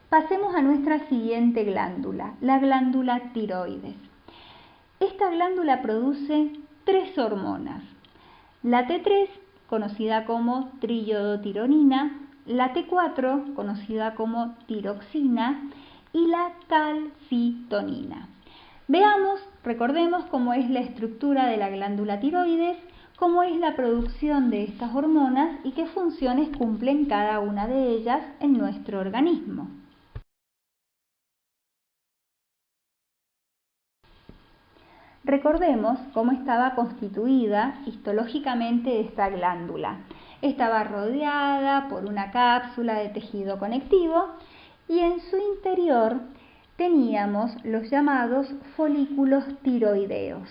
Pasemos a nuestra siguiente glándula, la glándula tiroides. Esta glándula produce 3 hormonas. La T3, conocida como triiodotironina, la T4, conocida como tiroxina, y la calcitonina. Recordemos cómo es la estructura de la glándula tiroides, cómo es la producción de estas hormonas y qué funciones cumplen cada una de ellas en nuestro organismo. Recordemos cómo estaba constituida histológicamente esta glándula. Estaba rodeada por una cápsula de tejido conectivo y en su interior teníamos los llamados folículos tiroideos,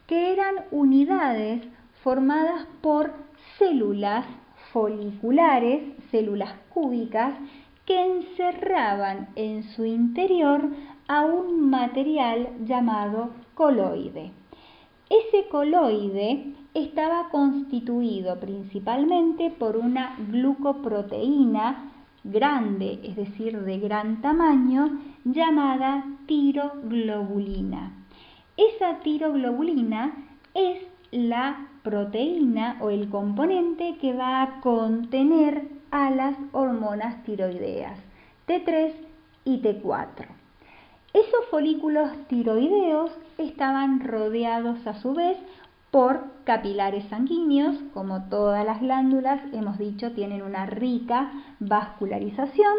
que eran unidades formadas por células foliculares, células cúbicas, que encerraban en su interior a un material llamado coloide. Ese coloide estaba constituido principalmente por una glucoproteína grande, es decir, de gran tamaño, llamada tiroglobulina. Esa tiroglobulina es la proteína o el componente que va a contener a las hormonas tiroideas T3 y T4. Esos folículos tiroideos estaban rodeados a su vez por capilares sanguíneos. Como todas las glándulas, hemos dicho, tienen una rica vascularización,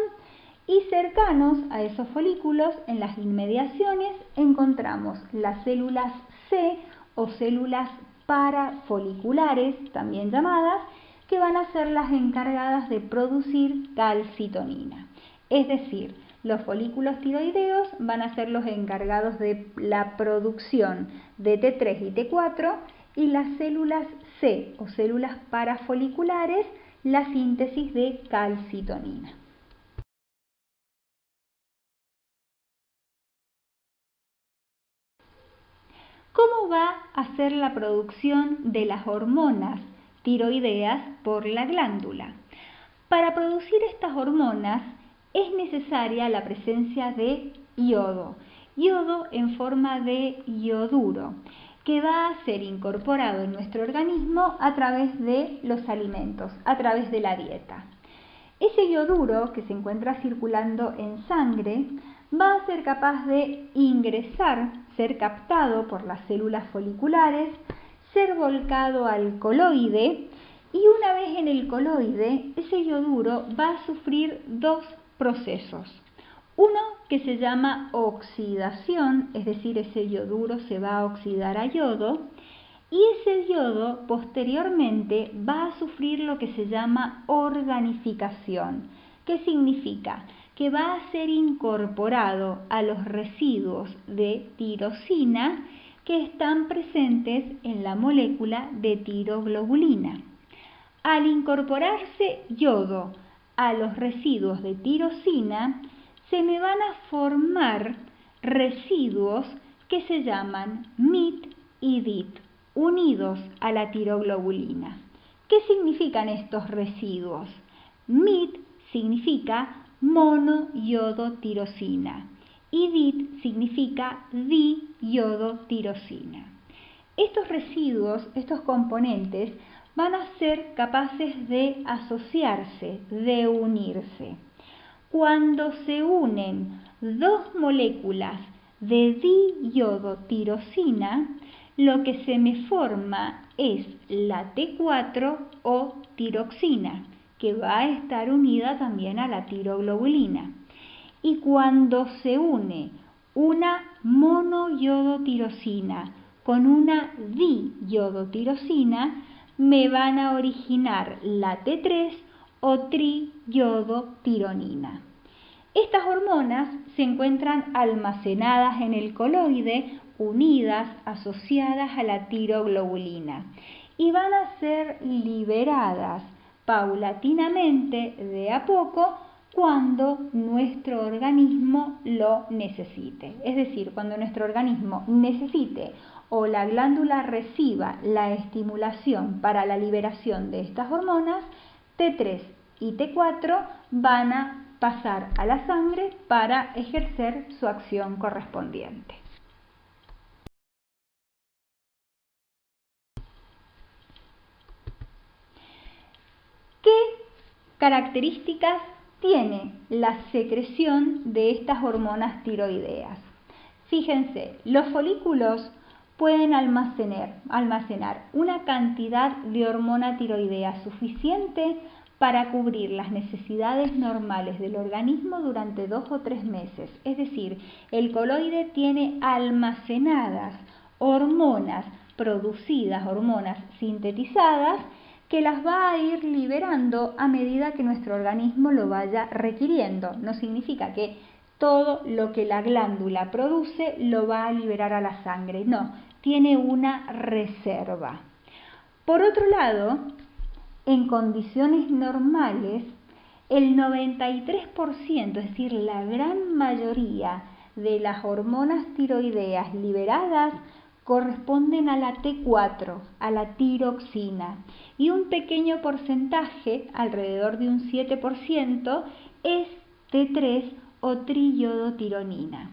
y cercanos a esos folículos, en las inmediaciones, encontramos las células C o células parafoliculares, también llamadas, que van a ser las encargadas de producir calcitonina. Es decir, los folículos tiroideos van a ser los encargados de la producción de T3 y T4, y las células C o células parafoliculares la síntesis de calcitonina. ¿Cómo va a ser la producción de las hormonas tiroideas por la glándula? Para producir estas hormonas es necesaria la presencia de yodo en forma de yoduro, que va a ser incorporado en nuestro organismo a través de los alimentos, a través de la dieta. Ese yoduro que se encuentra circulando en sangre va a ser capaz de ingresar, ser captado por las células foliculares, ser volcado al coloide, y una vez en el coloide, ese yoduro va a sufrir 2 procesos. Uno que se llama oxidación, es decir, ese yoduro se va a oxidar a yodo, y ese yodo posteriormente va a sufrir lo que se llama organificación. ¿Qué significa? Que va a ser incorporado a los residuos de tirosina que están presentes en la molécula de tiroglobulina. Al incorporarse yodo a los residuos de tirosina, se me van a formar residuos que se llaman MIT y DIT, unidos a la tiroglobulina. ¿Qué significan estos residuos? MIT significa monoyodotirosina y DIT significa diyodotirosina. Estos residuos, estos componentes, van a ser capaces de asociarse, de unirse. Cuando se unen 2 moléculas de diyodotirosina, lo que se me forma es la T4 o tiroxina, que va a estar unida también a la tiroglobulina. Y cuando se une una monoyodotirosina con una diyodotirosina, me van a originar la T3 o triyodotironina. Estas hormonas se encuentran almacenadas en el coloide, unidas, asociadas a la tiroglobulina, y van a ser liberadas paulatinamente, de a poco, cuando nuestro organismo lo necesite. Es decir, cuando nuestro organismo necesite o la glándula reciba la estimulación para la liberación de estas hormonas, T3 y T4 van a pasar a la sangre para ejercer su acción correspondiente. ¿Qué características tiene la secreción de estas hormonas tiroideas? Fíjense, los folículos pueden almacenar una cantidad de hormona tiroidea suficiente para cubrir las necesidades normales del organismo durante 2 o 3 meses. Es decir, el coloide tiene almacenadas hormonas producidas, hormonas sintetizadas, que las va a ir liberando a medida que nuestro organismo lo vaya requiriendo. No significa que todo lo que la glándula produce lo va a liberar a la sangre, no, tiene una reserva. Por otro lado, en condiciones normales, el 93%, es decir, la gran mayoría de las hormonas tiroideas liberadas corresponden a la T4, a la tiroxina, y un pequeño porcentaje, alrededor de un 7%, es T3 o triiodotironina.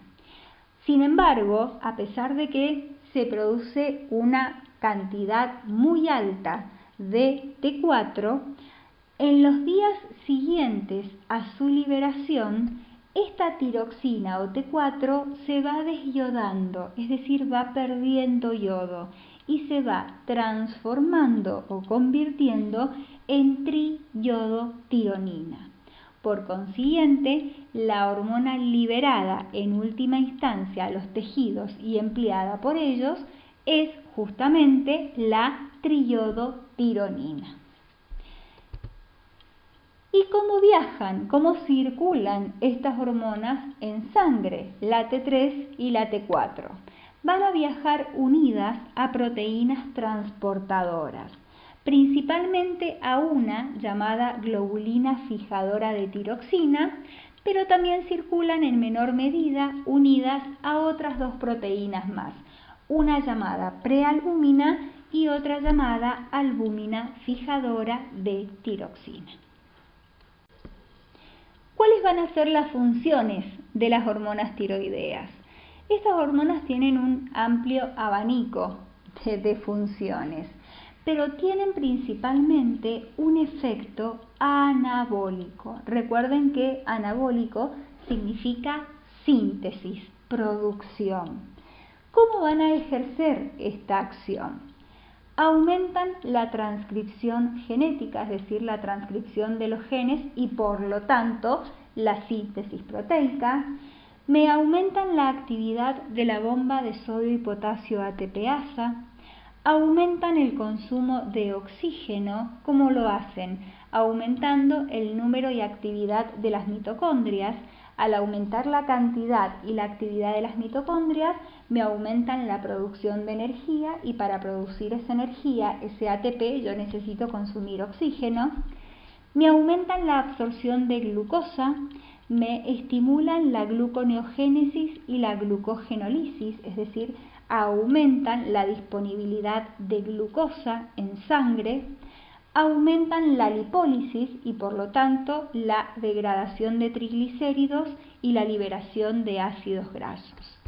Sin embargo, a pesar de que se produce una cantidad muy alta de T4, en los días siguientes a su liberación, esta tiroxina o T4 se va desyodando, es decir, va perdiendo yodo y se va transformando o convirtiendo en triiodotironina. Por consiguiente, la hormona liberada en última instancia a los tejidos y empleada por ellos es justamente la triiodotironina. ¿Y cómo viajan, cómo circulan estas hormonas en sangre, la T3 y la T4? Van a viajar unidas a proteínas transportadoras, principalmente a una llamada globulina fijadora de tiroxina, pero también circulan en menor medida unidas a otras 2 proteínas más, una llamada prealbúmina y otra llamada albúmina fijadora de tiroxina. ¿Cuáles van a ser las funciones de las hormonas tiroideas? Estas hormonas tienen un amplio abanico de funciones, pero tienen principalmente un efecto anabólico. Recuerden que anabólico significa síntesis, producción. ¿Cómo van a ejercer esta acción? Aumentan la transcripción genética, es decir, la transcripción de los genes y por lo tanto la síntesis proteica. Me aumentan la actividad de la bomba de sodio y potasio ATPasa. Aumentan el consumo de oxígeno. ¿Cómo lo hacen? Aumentando el número y actividad de las mitocondrias. Al aumentar la cantidad y la actividad de las mitocondrias, me aumentan la producción de energía y para producir esa energía, ese ATP, yo necesito consumir oxígeno. Me aumentan la absorción de glucosa, me estimulan la gluconeogénesis y la glucogenólisis, es decir, aumentan la disponibilidad de glucosa en sangre, aumentan la lipólisis y por lo tanto la degradación de triglicéridos y la liberación de ácidos grasos.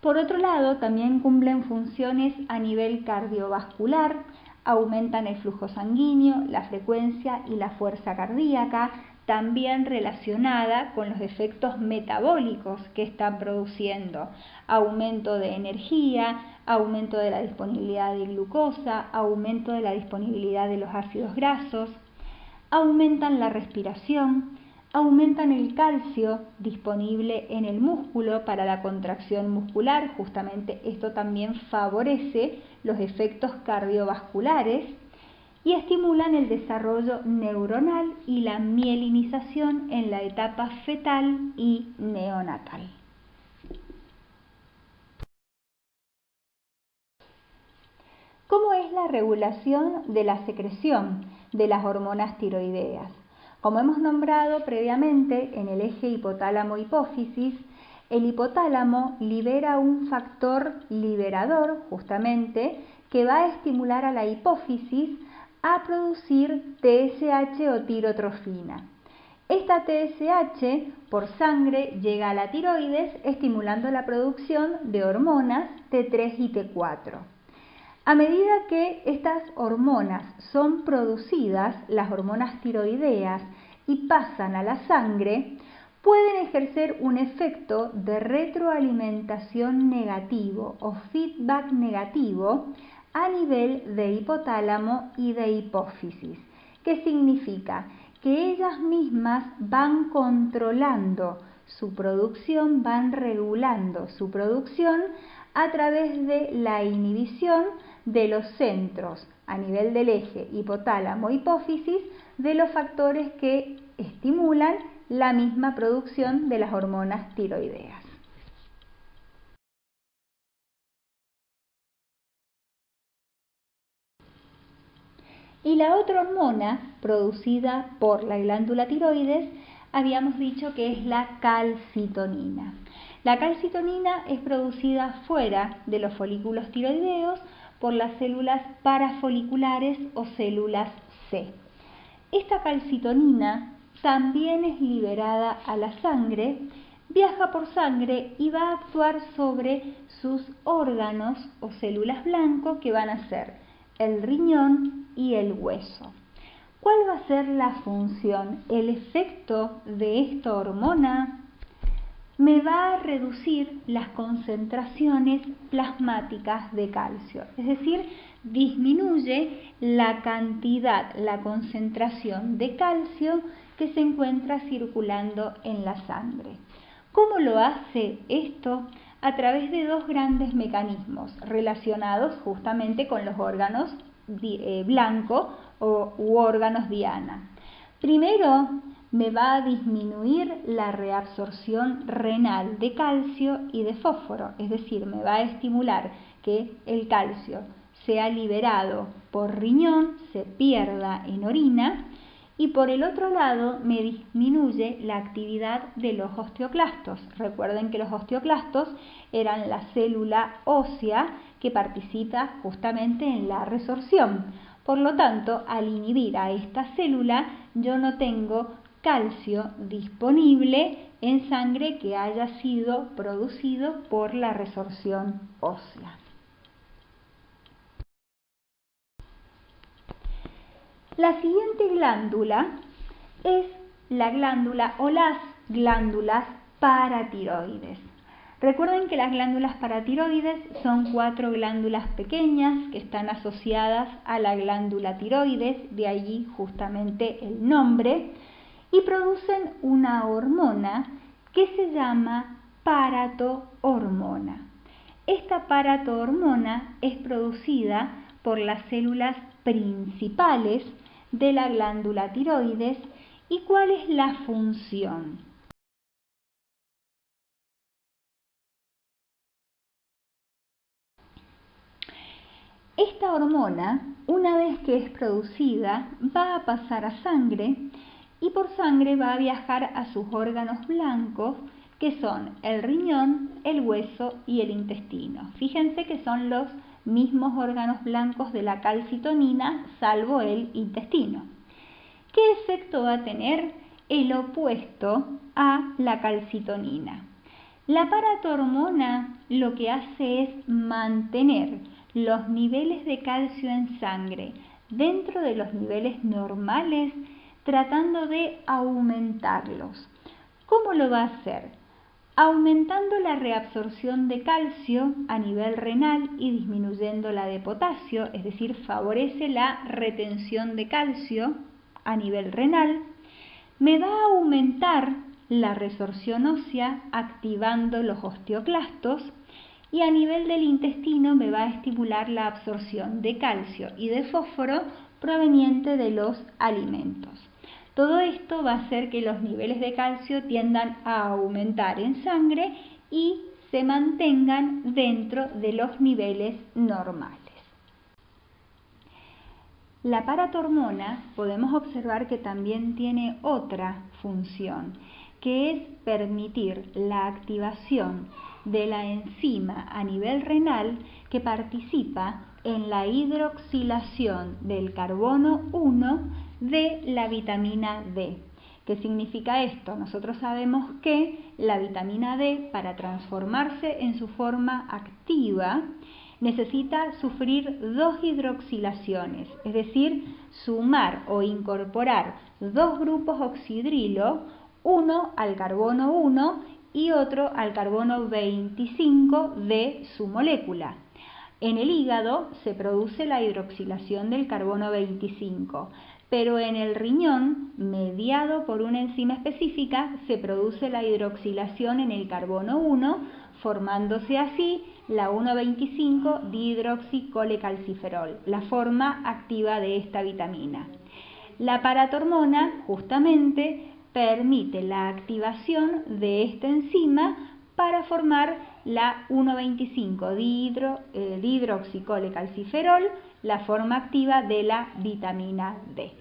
Por otro lado, también cumplen funciones a nivel cardiovascular, aumentan el flujo sanguíneo, la frecuencia y la fuerza cardíaca, también relacionada con los efectos metabólicos que están produciendo, aumento de energía, aumento de la disponibilidad de glucosa, aumento de la disponibilidad de los ácidos grasos, aumentan la respiración, aumentan el calcio disponible en el músculo para la contracción muscular, justamente esto también favorece los efectos cardiovasculares, y estimulan el desarrollo neuronal y la mielinización en la etapa fetal y neonatal. ¿Cómo es la regulación de la secreción de las hormonas tiroideas? Como hemos nombrado previamente en el eje hipotálamo-hipófisis, el hipotálamo libera un factor liberador, justamente, que va a estimular a la hipófisis a producir TSH o tirotrofina. Esta TSH por sangre llega a la tiroides estimulando la producción de hormonas T3 y T4. A medida que estas hormonas son producidas, las hormonas tiroideas, y pasan a la sangre, pueden ejercer un efecto de retroalimentación negativo o feedback negativo a nivel de hipotálamo y de hipófisis, que significa que ellas mismas van controlando su producción, van regulando su producción a través de la inhibición de los centros a nivel del eje hipotálamo-hipófisis de los factores que estimulan la misma producción de las hormonas tiroideas. Y la otra hormona producida por la glándula tiroides, habíamos dicho que es la calcitonina. La calcitonina es producida fuera de los folículos tiroideos por las células parafoliculares o células C. Esta calcitonina también es liberada a la sangre, viaja por sangre y va a actuar sobre sus órganos o células blanco que van a ser el riñón y el hueso. ¿Cuál va a ser la función? El efecto de esta hormona me va a reducir las concentraciones plasmáticas de calcio, es decir, disminuye la cantidad, la concentración de calcio que se encuentra circulando en la sangre. ¿Cómo lo hace esto? A través de dos grandes mecanismos relacionados justamente con los órganos blanco u órganos diana. Primero, me va a disminuir la reabsorción renal de calcio y de fósforo, es decir, me va a estimular que el calcio sea liberado por riñón, se pierda en orina, y por el otro lado me disminuye la actividad de los osteoclastos. Recuerden que los osteoclastos eran la célula ósea que participa justamente en la resorción. Por lo tanto, al inhibir a esta célula, yo no tengo calcio disponible en sangre que haya sido producido por la resorción ósea. La siguiente glándula es la glándula o las glándulas paratiroides. Recuerden que las glándulas paratiroides son 4 glándulas pequeñas que están asociadas a la glándula tiroides, de allí justamente el nombre, y producen una hormona que se llama paratohormona. Esta paratohormona es producida por las células principales de la glándula tiroides. ¿Y cuál es la función? Esta hormona, una vez que es producida, va a pasar a sangre y por sangre va a viajar a sus órganos blancos, que son el riñón, el hueso y el intestino. Fíjense que son los mismos órganos blancos de la calcitonina, salvo el intestino. ¿Qué efecto va a tener? El opuesto a la calcitonina. La paratohormona lo que hace es mantener los niveles de calcio en sangre dentro de los niveles normales, tratando de aumentarlos. ¿Cómo lo va a hacer? Aumentando la reabsorción de calcio a nivel renal y disminuyendo la de potasio, es decir, favorece la retención de calcio a nivel renal. Me va a aumentar la resorción ósea activando los osteoclastos y a nivel del intestino me va a estimular la absorción de calcio y de fósforo proveniente de los alimentos. Todo esto va a hacer que los niveles de calcio tiendan a aumentar en sangre y se mantengan dentro de los niveles normales. La paratohormona podemos observar que también tiene otra función, que es permitir la activación de la enzima a nivel renal que participa en la hidroxilación del carbono 1 de la vitamina D. ¿Qué significa esto? Nosotros sabemos que la vitamina D, para transformarse en su forma activa, necesita sufrir 2 hidroxilaciones, es decir, sumar o incorporar 2 grupos oxidrilo, uno al carbono 1 y otro al carbono 25 de su molécula. En el hígado se produce la hidroxilación del carbono 25, pero en el riñón, mediado por una enzima específica, se produce la hidroxilación en el carbono 1, formándose así la 1,25-dihidroxicolecalciferol, la forma activa de esta vitamina. La paratormona justamente permite la activación de esta enzima para formar la 1,25-dihidroxicolecalciferol, la forma activa de la vitamina D.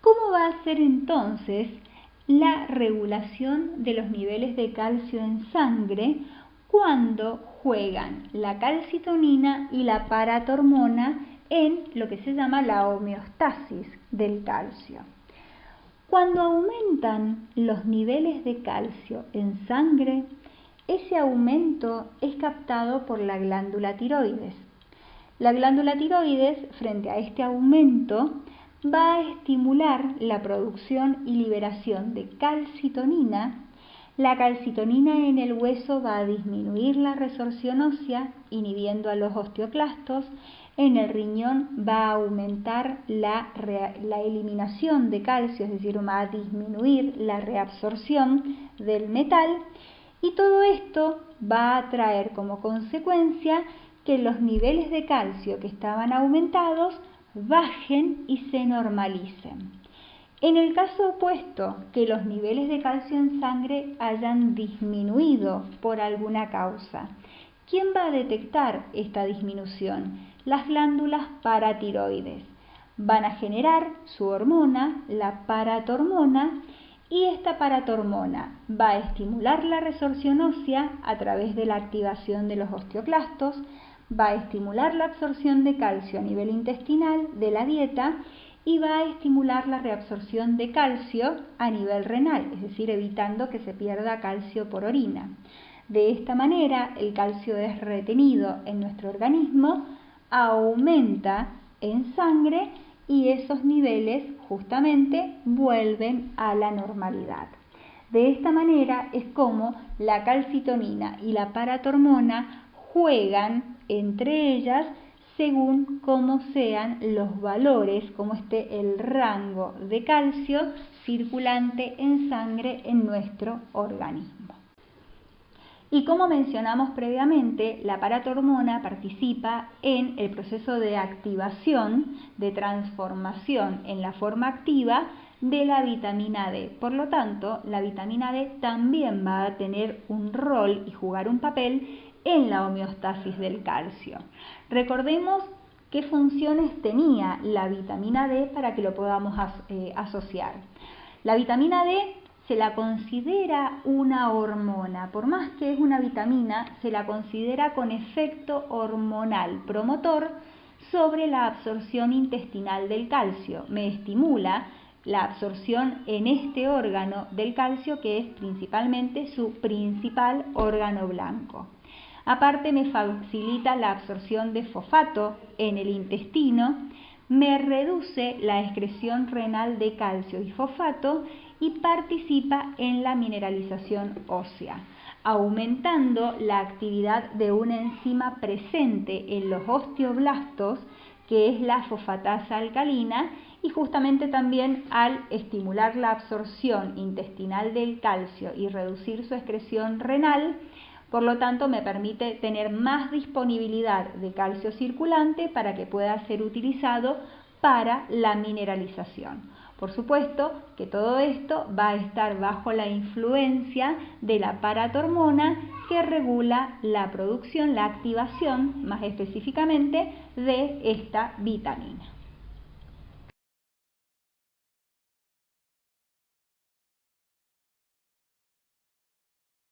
¿Cómo va a ser entonces la regulación de los niveles de calcio en sangre cuando juegan la calcitonina y la paratormona en lo que se llama la homeostasis del calcio? Cuando aumentan los niveles de calcio en sangre, ese aumento es captado por la glándula tiroides. La glándula tiroides, frente a este aumento, va a estimular la producción y liberación de calcitonina. La calcitonina en el hueso va a disminuir la resorción ósea, inhibiendo a los osteoclastos. En el riñón va a aumentar la eliminación de calcio, es decir, va a disminuir la reabsorción del metal, y todo esto va a traer como consecuencia que los niveles de calcio que estaban aumentados bajen y se normalicen. En el caso opuesto, que los niveles de calcio en sangre hayan disminuido por alguna causa, ¿quién va a detectar esta disminución? Las glándulas paratiroides. Van a generar su hormona, la paratormona, y esta paratormona va a estimular la resorción ósea a través de la activación de los osteoclastos, va a estimular la absorción de calcio a nivel intestinal de la dieta y va a estimular la reabsorción de calcio a nivel renal, es decir, evitando que se pierda calcio por orina. De esta manera, el calcio es retenido en nuestro organismo, aumenta en sangre y esos niveles justamente vuelven a la normalidad. De esta manera es como la calcitonina y la paratormona juegan entre ellas según cómo sean los valores, cómo esté el rango de calcio circulante en sangre en nuestro organismo. Y como mencionamos previamente, la paratormona participa en el proceso de activación, de transformación en la forma activa de la vitamina D. Por lo tanto, la vitamina D también va a tener un rol y jugar un papel en la homeostasis del calcio. Recordemos qué funciones tenía la vitamina D para que lo podamos asociar. La vitamina D se la considera una hormona, por más que es una vitamina, se la considera con efecto hormonal promotor sobre la absorción intestinal del calcio. Me estimula la absorción en este órgano del calcio, que es principalmente su principal órgano blanco. Aparte, me facilita la absorción de fosfato en el intestino, me reduce la excreción renal de calcio y fosfato y participa en la mineralización ósea, aumentando la actividad de una enzima presente en los osteoblastos, que es la fosfatasa alcalina, y justamente también al estimular la absorción intestinal del calcio y reducir su excreción renal, por lo tanto me permite tener más disponibilidad de calcio circulante para que pueda ser utilizado para la mineralización. Por supuesto que todo esto va a estar bajo la influencia de la paratormona, que regula la producción, la activación más específicamente de esta vitamina.